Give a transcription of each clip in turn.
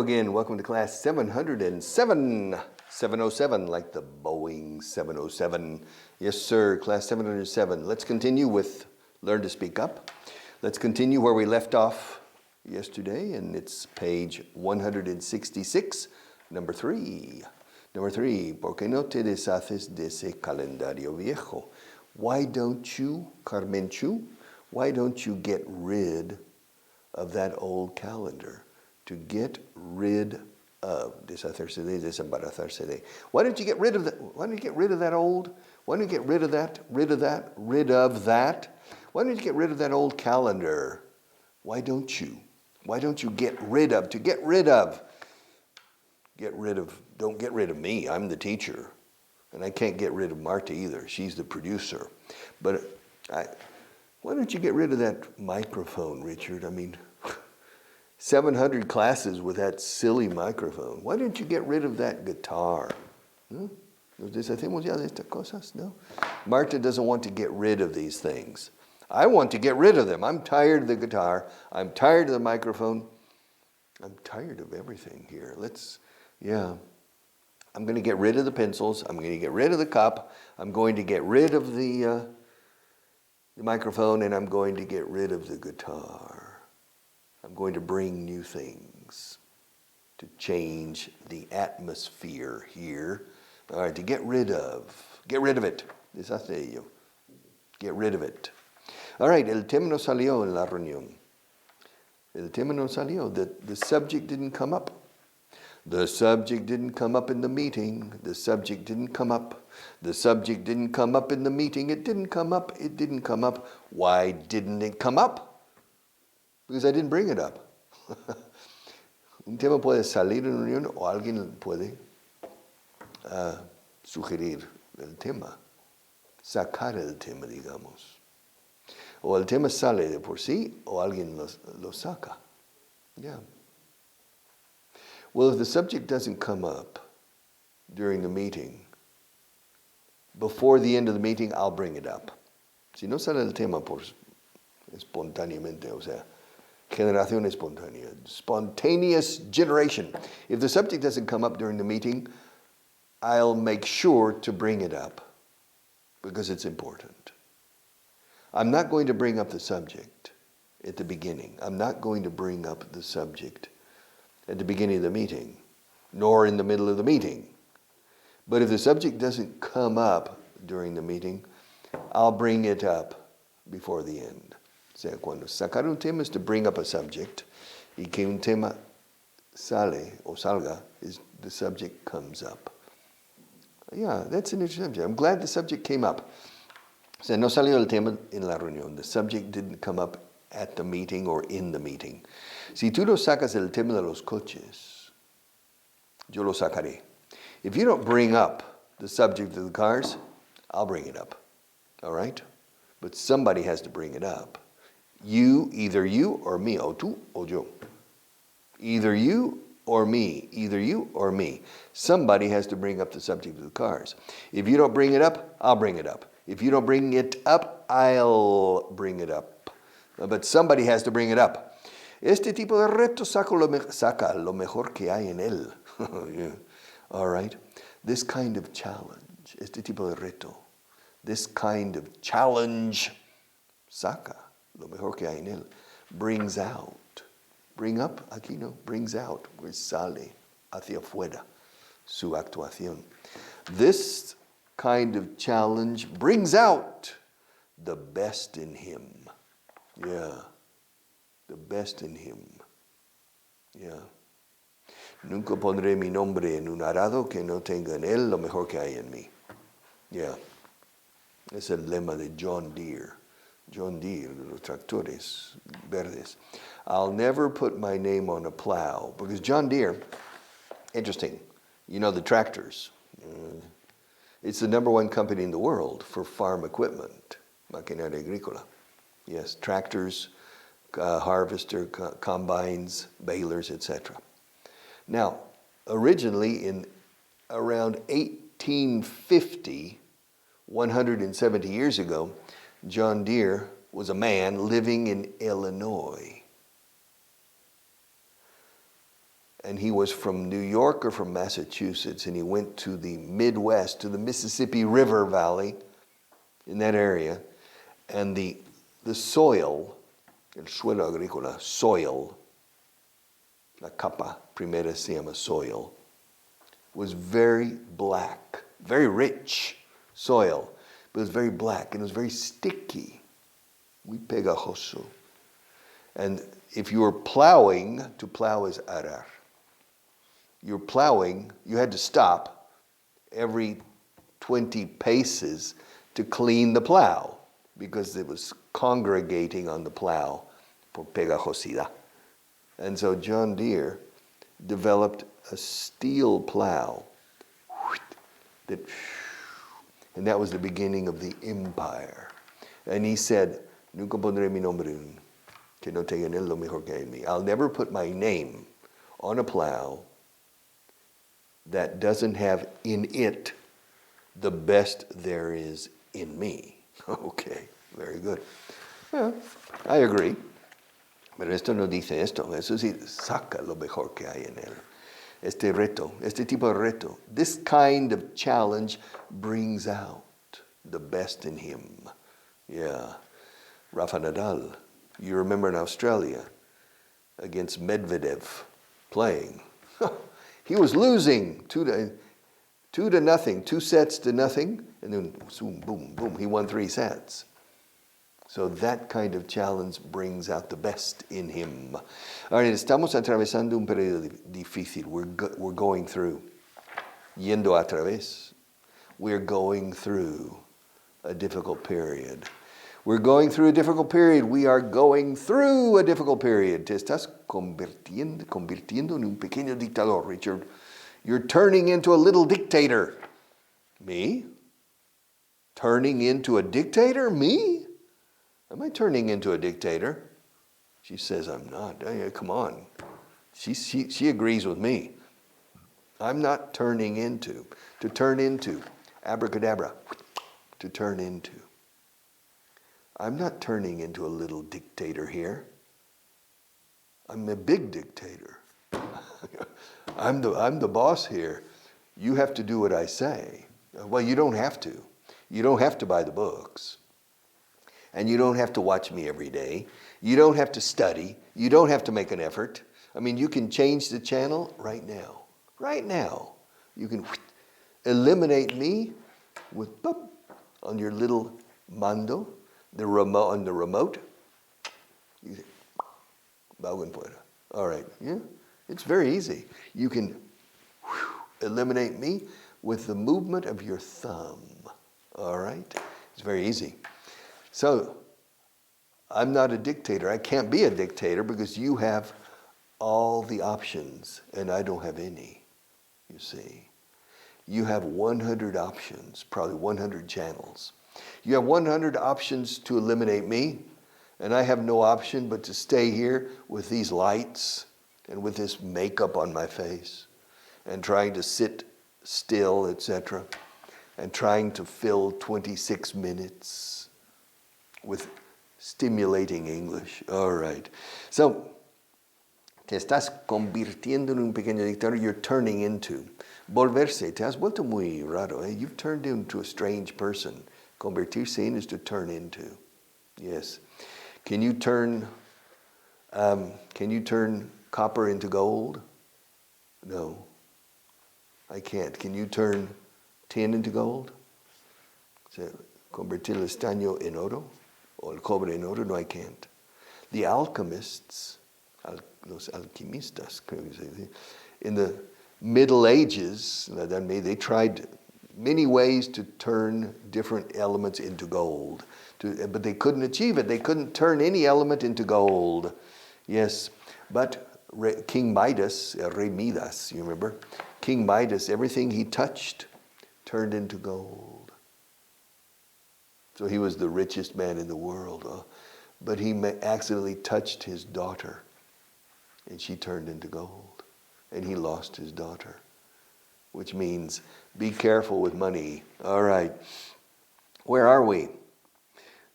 again. Welcome to class 707. 707, like the Boeing 707. Yes, sir, class 707. Let's continue with Learn to Speak Up. Let's continue where we left off yesterday, and it's page 166, number 3. Number 3, ¿por qué no te deshaces de ese calendario viejo? Why don't you, Carmenchu, why don't you get rid of that old calendar? To get rid of, deshacerse de, desembarazarse de. Why don't you get rid of that? Why don't you get rid of that old? Why don't you get rid of that? Rid of that? Rid of that? Why don't you get rid of that old calendar? Why don't you? Why don't you get rid of? To get rid of. Get rid of. Don't get rid of me. I'm the teacher, and I can't get rid of Marta either. She's the producer. But why don't you get rid of that microphone, Richard? I mean, 700 classes with that silly microphone. Why don't you get rid of that guitar? ¿No? ¿Nos deshacemos ya de estas cosas? No. Marta doesn't want to get rid of these things. I want to get rid of them. I'm tired of the guitar. I'm tired of the microphone. I'm tired of everything here. I'm going to get rid of the pencils. I'm going to get rid of the cup. I'm going to get rid of the microphone, and I'm going to get rid of the guitar. I'm going to bring new things to change the atmosphere here. All right, to get rid of it. Deshace de ello. Get rid of it. All right, el tema no salió en la reunión. El tema no salió. The subject didn't come up. The subject didn't come up in the meeting. The subject didn't come up. The subject didn't come up in the meeting. It didn't come up. It didn't come up. Why didn't it come up? Because I didn't bring it up. Un tema puede salir en reunión o alguien puede sugerir el tema, sacar el tema, digamos. O el tema sale de por sí o alguien lo saca. Yeah. Well, if the subject doesn't come up during the meeting, before the end of the meeting, I'll bring it up. Si no sale el tema por espontáneamente, o sea, generación espontánea, spontaneous generation. If the subject doesn't come up during the meeting, I'll make sure to bring it up because it's important. I'm not going to bring up the subject at the beginning. I'm not going to bring up the subject at the beginning of the meeting, nor in the middle of the meeting. But if the subject doesn't come up during the meeting, I'll bring it up before the end. O sea, cuando sacar un tema is to bring up a subject, y que un tema sale o salga is the subject comes up. Yeah, that's an interesting subject. I'm glad the subject came up. O sea, no salió el tema en la reunión. The subject didn't come up at the meeting or in the meeting. Si tú no sacas el tema de los coches, yo lo sacaré. If you don't bring up the subject of the cars, I'll bring it up. All right? But somebody has to bring it up. You, either you or me, o tú o yo. Either you or me, either you or me. Somebody has to bring up the subject of the cars. If you don't bring it up, I'll bring it up. If you don't bring it up, I'll bring it up. But somebody has to bring it up. Este tipo de reto saca lo mejor que hay en él. Yeah. All right? This kind of challenge, este tipo de reto, this kind of challenge, saca lo mejor que hay en él, brings out. Bring up, aquí no, brings out, where sale hacia afuera su actuación. This kind of challenge brings out the best in him. Yeah, the best in him. Yeah. Nunca pondré mi nombre en un arado que no tenga en él lo mejor que hay en mí. Yeah. Es el lema de John Deere. John Deere, los tractores verdes. I'll never put my name on a plow because John Deere, interesting, you know the tractors. It's the #1 company in the world for farm equipment, maquinaria agrícola. Yes, tractors, harvester, combines, balers, etc. Now, originally in around 1850, 170 years ago, John Deere was a man living in Illinois. And he was from New York or from Massachusetts, and he went to the Midwest, to the Mississippi River Valley, in that area, and the soil, el suelo agrícola, soil, la capa primera se llama soil, was very black, very rich soil, but it was very black, and it was very sticky, muy pegajoso. And if you were plowing, to plow is arar. You're plowing, you had to stop every 20 paces to clean the plow because it was congregating on the plow por pegajosidad. And so John Deere developed a steel plow and that was the beginning of the empire. And he said, nunca pondré mi nombre que no tenga en él lo mejor que en mí. I'll never put my name on a plow that doesn't have in it the best there is in me. Okay, very good. Well, I agree. Pero esto no dice esto. Eso sí saca lo mejor que hay en él. Este reto, este tipo de reto, this kind of challenge brings out the best in him. Yeah. Rafa Nadal, you remember in Australia against Medvedev playing. He was losing 2-0, 2 sets to nothing, and then boom, boom, boom, he won 3 sets. So that kind of challenge brings out the best in him. All right, estamos atravesando un periodo difícil. We're going through. Yendo a través. We're going through a difficult period. We're going through a difficult period. We are going through a difficult period. Te estás convirtiendo en un pequeño dictador, Richard. You're turning into a little dictator. Me? Turning into a dictator? Me? Am I turning into a dictator? She says, I'm not. Come on. She agrees with me. I'm not turning into. To turn into. Abracadabra. To turn into. I'm not turning into a little dictator here. I'm a big dictator. I'm the boss here. You have to do what I say. Well, you don't have to. You don't have to buy the books. And you don't have to watch me every day. You don't have to study. You don't have to make an effort. I mean, you can change the channel right now. Right now. You can eliminate me with boop, on your little mando, the remote on the remote. You say, all right, yeah, it's very easy. You can eliminate me with the movement of your thumb. All right, it's very easy. So, I'm not a dictator. I can't be a dictator because you have all the options and I don't have any, you see. You have 100 options, probably 100 channels. You have 100 options to eliminate me, and I have no option but to stay here with these lights and with this makeup on my face and trying to sit still, etc., and trying to fill 26 minutes with stimulating English. All right. So, te estás convirtiendo en un pequeño dictador. You're turning into. Volverse. Te has vuelto muy raro. Eh? You've turned into a strange person. Convertirse in is to turn into. Yes. Can you turn copper into gold? No. I can't. Can you turn tin into gold? Convertir el estaño en oro? O el cobre en oro? No, I can't. The alchemists, los alquimistas, in the Middle Ages, they tried many ways to turn different elements into gold, but they couldn't achieve it. They couldn't turn any element into gold. Yes, but King Midas, Rey Midas, you remember? King Midas, everything he touched turned into gold. So he was the richest man in the world. But he accidentally touched his daughter, and she turned into gold. And he lost his daughter, which means be careful with money. All right. Where are we?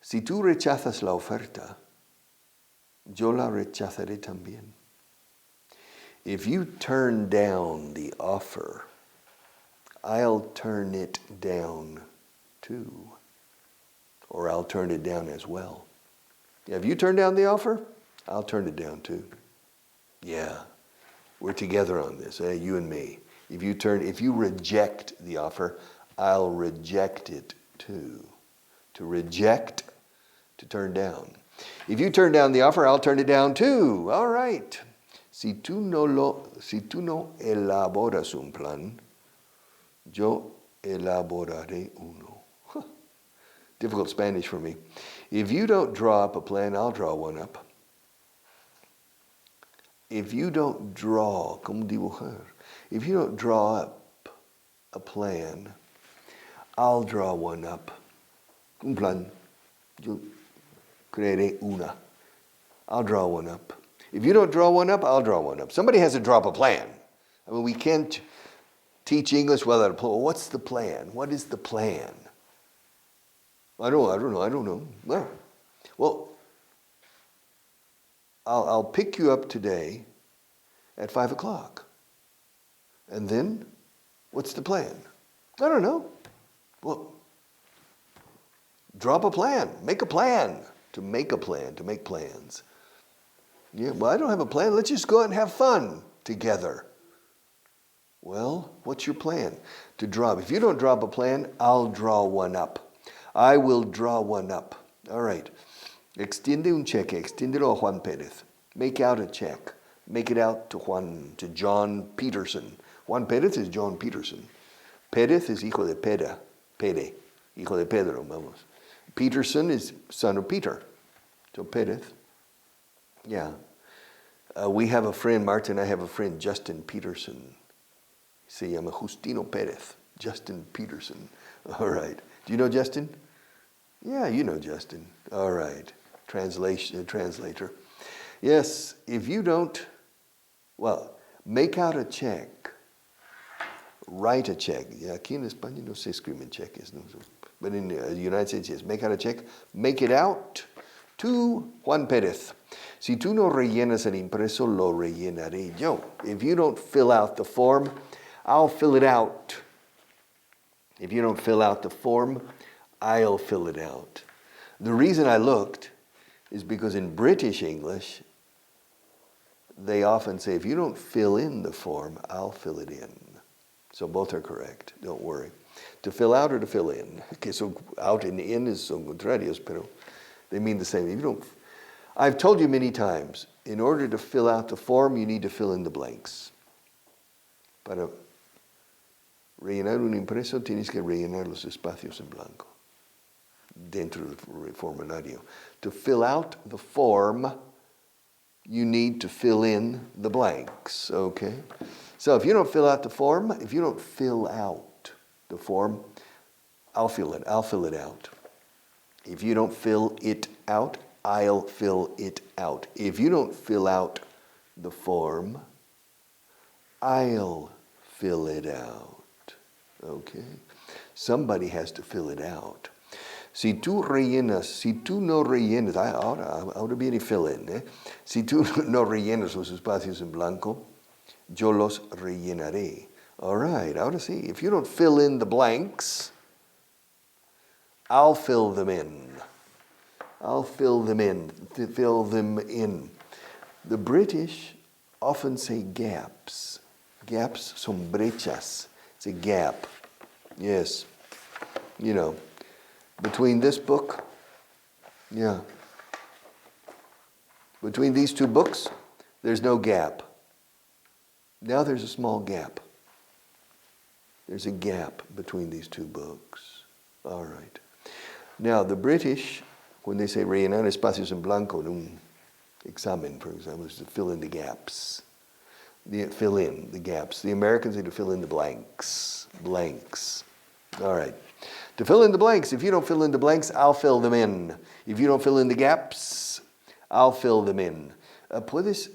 Si tú rechazas la oferta, yo la rechazaré también. If you turn down the offer, I'll turn it down too. Or I'll turn it down as well. Yeah, if you turn down the offer, I'll turn it down too. Yeah, we're together on this, you and me. If you reject the offer, I'll reject it too. To reject, to turn down. If you turn down the offer, I'll turn it down too. All right. Si tú no elaboras un plan, yo elaboraré uno. Difficult Spanish for me. If you don't draw up a plan, I'll draw one up. If you don't draw, como dibujar? If you don't draw up a plan, I'll draw one up. Un plan. Yo crearé una. I'll draw one up. If you don't draw one up, I'll draw one up. Somebody has to draw up a plan. I mean, we can't teach English without a plan. Well, what's the plan? What is the plan? I don't know. Well, I'll pick you up today at 5 o'clock. And then, what's the plan? I don't know. Well, draw up a plan. Make a plan. To make a plan, to make plans. Yeah, well, I don't have a plan. Let's just go out and have fun together. Well, what's your plan? To draw up. If you don't draw up a plan, I'll draw one up. I will draw one up. All right. Extiende un cheque. Extiéndelo a Juan Pérez. Make out a check. Make it out to John Peterson. Juan Pérez is John Peterson. Pérez is hijo de Pere. Hijo de Pedro, vamos. Peterson is son of Peter. So Pérez. Yeah. We have a friend, Marta and I have a friend, Justin Peterson. Se llama Justino Pérez. Justin Peterson. All right. Do you know Justin? Yeah, you know Justin. All right. Translator. Yes, if you don't, well, make out a check. Write a check. Yeah, aquí en España no se escriben cheques. No? But in the United States, yes. Make out a check. Make it out to Juan Pérez. Si tú no rellenas el impreso, lo rellenaré yo. If you don't fill out the form, I'll fill it out. If you don't fill out the form, I'll fill it out. The reason I looked is because in British English, they often say, if you don't fill in the form, I'll fill it in. So both are correct, don't worry. To fill out or to fill in. Okay, so out and in is son contrarios, pero they mean the same. If you don't, I've told you many times, in order to fill out the form, you need to fill in the blanks. Para rellenar un impreso, tienes que rellenar los espacios en blanco dentro del formulario. To fill out the form, you need to fill in the blanks, okay? So if you don't fill out the form, if you don't fill out the form, I'll fill it out. If you don't fill it out, I'll fill it out. If you don't fill out the form, I'll fill it out. Okay? Somebody has to fill it out. Si tú no rellenas, ahora viene fill in, Si tú no rellenas los espacios en blanco, yo los rellenaré. All right, ahora sí. If you don't fill in the blanks, I'll fill them in. I'll fill them in. Fill them in. The British often say gaps. Gaps son brechas. It's a gap. Yes. You know, between this book, yeah. Between these two books, there's no gap. Now there's a small gap. There's a gap between these two books. All right. Now the British, when they say rellenar espacios en blanco en un examen, for example, is to fill in the gaps. Fill in the gaps. The Americans need to fill in the blanks. Blanks. All right. To fill in the blanks, if you don't fill in the blanks, I'll fill them in. If you don't fill in the gaps, I'll fill them in. ¿Puedes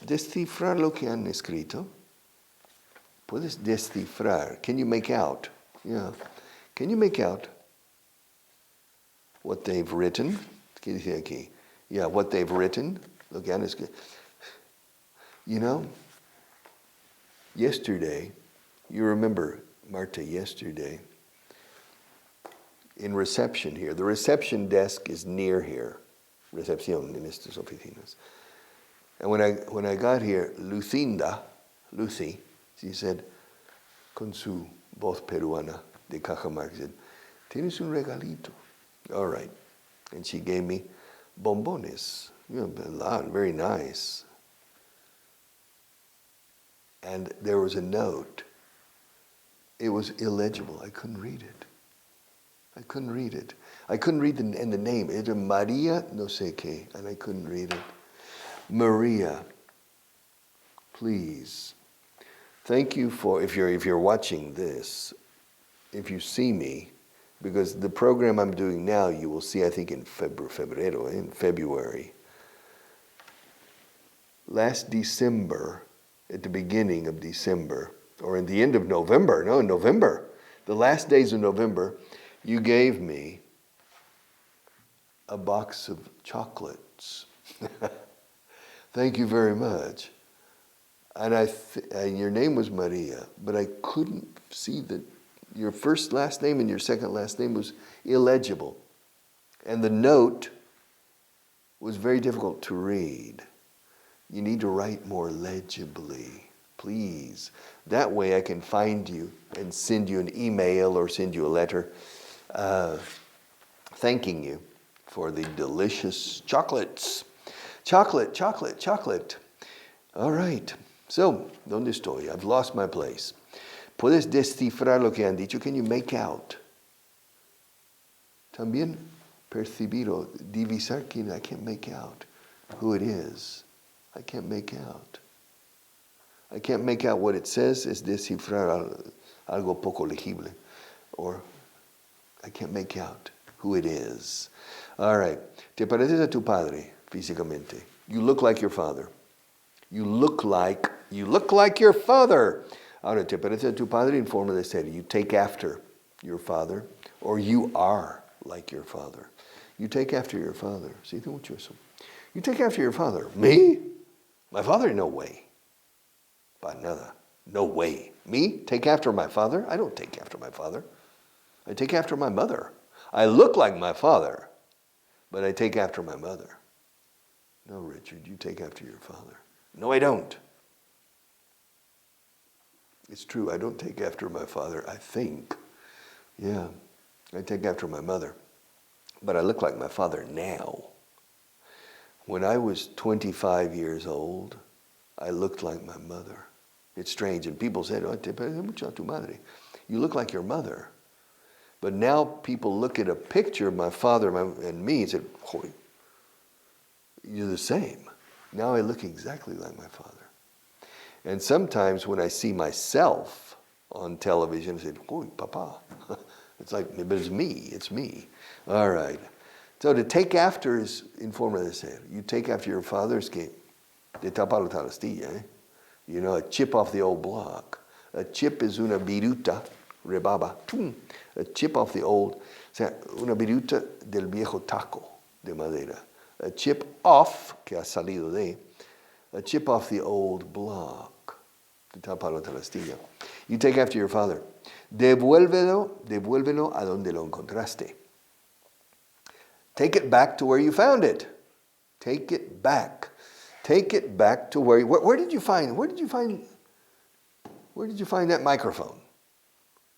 descifrar lo que han escrito? Puedes descifrar. Can you make out? Yeah. Can you make out what they've written? ¿Qué dice aquí? Yeah, what they've written. Lo que han escrito. You know, yesterday, you remember, Marta, yesterday, in reception here, the reception desk is near here, recepción en estas oficinas. And when I got here, Lucy, she said, con su voz peruana de Cajamarca, said, "Tienes un regalito." All right. And she gave me bombones, a lot, very nice. And there was a note. It was illegible. I couldn't read it. I couldn't read the name. It was Maria no sé qué, and I couldn't read it. Maria, please, thank you for, if you're watching this, if you see me, because the program I'm doing now, you will see, I think in February. Last December, at the beginning of December, or in the end of November, in November, the last days of November, you gave me a box of chocolates. Thank you very much. And your name was Maria, but I couldn't see that your first last name and your second last name was illegible. And the note was very difficult to read. You need to write more legibly, please. That way I can find you and send you an email or send you a letter thanking you for the delicious chocolates. Chocolate. All right. So, ¿dónde estoy? I've lost my place. ¿Puedes descifrar lo que han dicho? Can you make out? También percibir o divisar quién. I can't make out who it is. I can't make out. I can't make out what it says. Es descifrar algo poco legible. Or I can't make out who it is. All right. ¿Te pareces a tu padre físicamente? You look like your father. You look like your father. Ahora, ¿te parece a tu padre en forma de ser? You take after your father, or you are like your father. You take after your father. ¿Sí? Mucho eso. You take after your father. Me? My father? No way. Para nada. No way. Me? Take after my father? I don't take after my father. I take after my mother. I look like my father, but I take after my mother. No, Richard, you take after your father. No, I don't. It's true, I don't take after my father, I think. Yeah, I take after my mother. But I look like my father now. When I was 25 years old, I looked like my mother. It's strange, and people said, "Oh, te parece mucho a tu madre." You look like your mother. But now people look at a picture of my father and me and say, "Oh, you're the same." Now I look exactly like my father. And sometimes when I see myself on television, I say, "Oh, papa." It's like, but it's me. All right. So to take after is in forma de ser. You take after your father es que de tapar la talastilla, eh? You know, a chip off the old block. A chip is una viruta, rebaba. A chip off the old, o sea, una viruta del viejo taco de madera. A chip off, que ha salido de, a chip off the old block. De tapar la talastilla. You take after your father. Devuélvelo a donde lo encontraste. Take it back to where you found it. Take it back. Take it back to where did you find that microphone?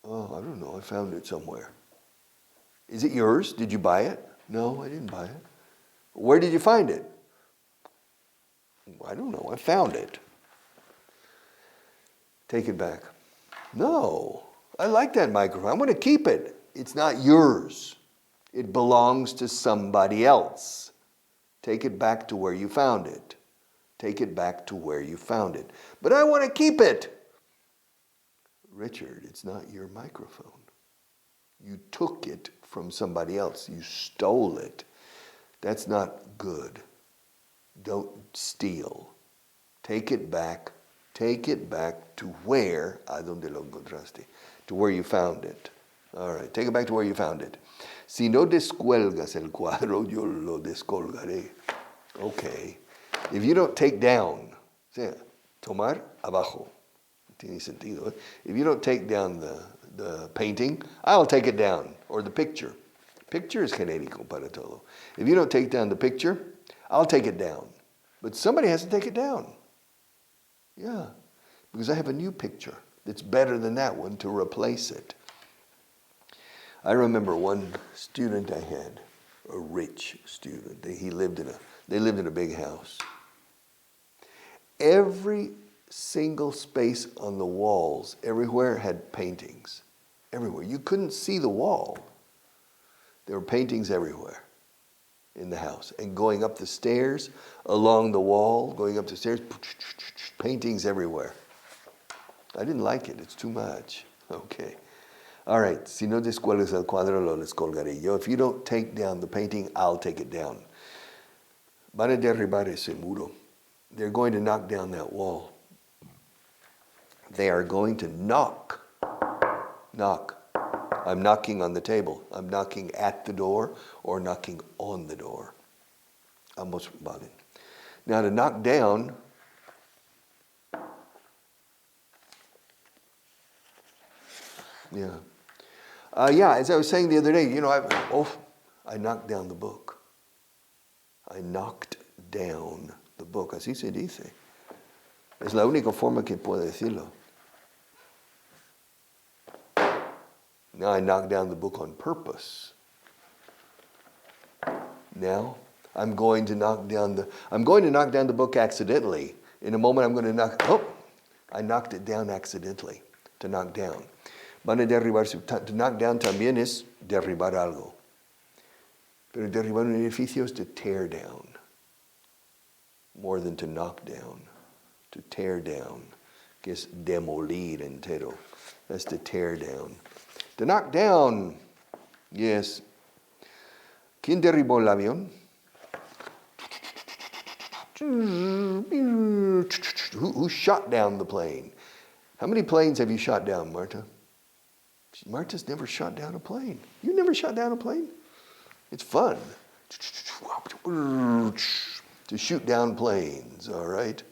Oh, I don't know. I found it somewhere. Is it yours? Did you buy it? No, I didn't buy it. Where did you find it? I don't know. I found it. Take it back. No, I like that microphone. I'm going to keep it. It's not yours. It belongs to somebody else. Take it back to where you found it. Take it back to where you found it. But I want to keep it. Richard, it's not your microphone. You took it from somebody else. You stole it. That's not good. Don't steal. Take it back. Take it back to where, a donde lo encontraste, to where you found it. All right, take it back to where you found it. Si no descuelgas el cuadro, yo lo descolgaré. Okay. If you don't take down, o sea, tomar abajo, tiene sentido. ¿Eh? If you don't take down the painting, I'll take it down, or the picture. Picture is genérico para todo. If you don't take down the picture, I'll take it down. But somebody has to take it down. Yeah, because I have a new picture that's better than that one to replace it. I remember one student I had, a rich student. They lived in a big house. Every single space on the walls, everywhere had paintings. Everywhere. You couldn't see the wall. There were paintings everywhere in the house. And going up the stairs, along the wall, going up the stairs, paintings everywhere. I didn't like it. It's too much. Okay. All right. Si no descuelgues el cuadro, lo descolgaré yo. If you don't take down the painting, I'll take it down. Van a derribar ese muro. They're going to knock down that wall. They are going to knock. Knock. I'm knocking on the table. I'm knocking at the door or knocking on the door. Ambos valen. Now to knock down, as I was saying the other day, I knocked down the book. I knocked down the book. Así se dice. Es la única forma que puedo decirlo. Now I knocked down the book on purpose. Now I'm going to knock down the book accidentally. In a moment I'm going to I knocked it down accidentally. To knock down. Van a derribar. To knock down también es derribar algo. Pero derribar un edificio es to tear down. More than to knock down. To tear down. Que es demolir entero. That's to tear down. To knock down, yes. ¿Quién derribó el avión? Who shot down the plane? How many planes have you shot down, Marta? Marta's never shot down a plane. You never shot down a plane? It's fun. To shoot down planes, all right?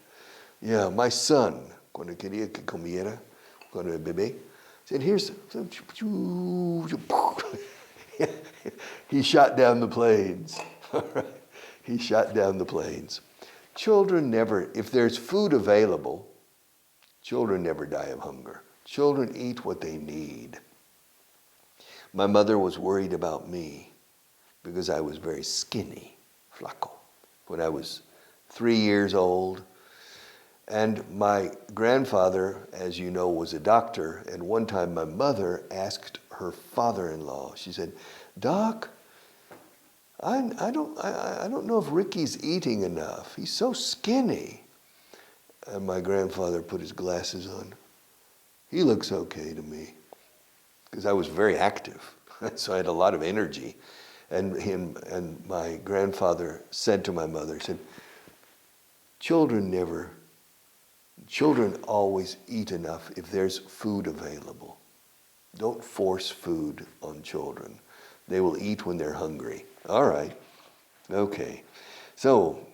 Yeah, my son, cuando quería que comiera, cuando era bebé, said, he shot down the planes. He shot down the planes. Children never, if there's food available, children never die of hunger. Children eat what they need. My mother was worried about me because I was very skinny, flaco, when I was 3 years old. And my grandfather, as you know, was a doctor. And one time my mother asked her father-in-law, she said, Doc, I don't know if Ricky's eating enough. He's so skinny. And my grandfather put his glasses on. He looks okay to me. Because I was very active. So I had a lot of energy. And my grandfather said to my mother, he said, Children always eat enough if there's food available. Don't force food on children. They will eat when they're hungry. All right. Okay. So,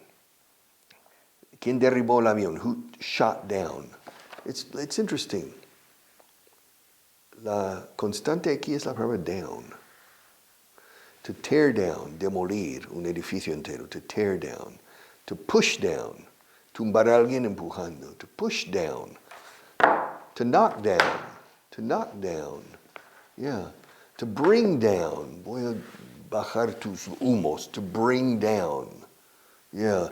¿quién derribó el avión? Who shot down? It's interesting. La constante aquí es la palabra down. To tear down, demolir un edificio entero. To tear down. To push down. Tumbar a alguien empujando. To push down. To knock down. To knock down. Yeah. To bring down. Voy a bajar tus humos. To bring down. Yeah.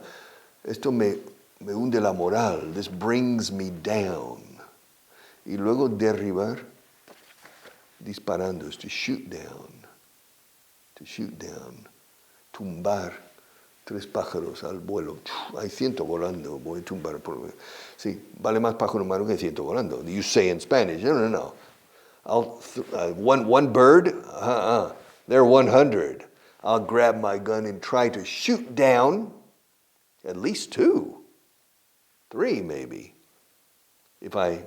Esto me hunde la moral. This brings me down. Y luego derribar. Disparando is to shoot down. To shoot down. Tumbar. 3 pájaros al vuelo. Hay 100 volando. Voy a tumbar. Sí, vale más pájaro humano que 100 volando. You say in Spanish. No. One bird? There are 100. I'll grab my gun and try to shoot down at least 2. 3 maybe. If I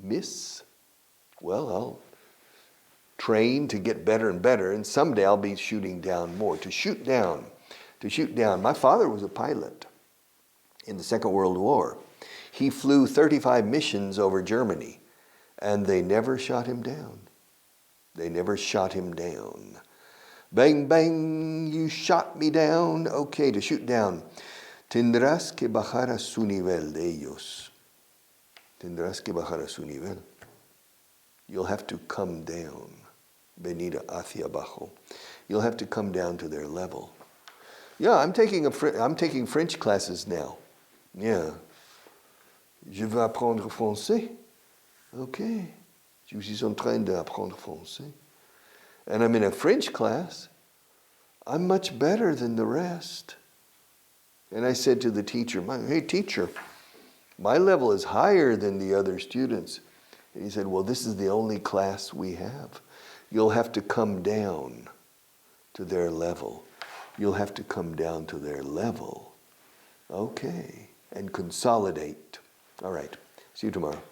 miss, well, I'll train to get better and better, and someday I'll be shooting down more. To shoot down. To shoot down. My father was a pilot. in the Second World War. He flew 35 missions over Germany, and they never shot him down. They never shot him down. Bang, bang, you shot me down. Okay, to shoot down. Tendrás que bajar a su nivel de ellos. Tendrás que bajar a su nivel. You'll have to come down. Venir hacia abajo. You'll have to come down to their level. Yeah, I'm taking French classes now. Yeah. Je veux apprendre français. Okay. Je suis en train d'apprendre français. And I'm in a French class. I'm much better than the rest. And I said to the teacher, hey teacher, my level is higher than the other students. And he said, well, this is the only class we have. You'll have to come down to their level. You'll have to come down to their level. Okay. And consolidate. All right. See you tomorrow.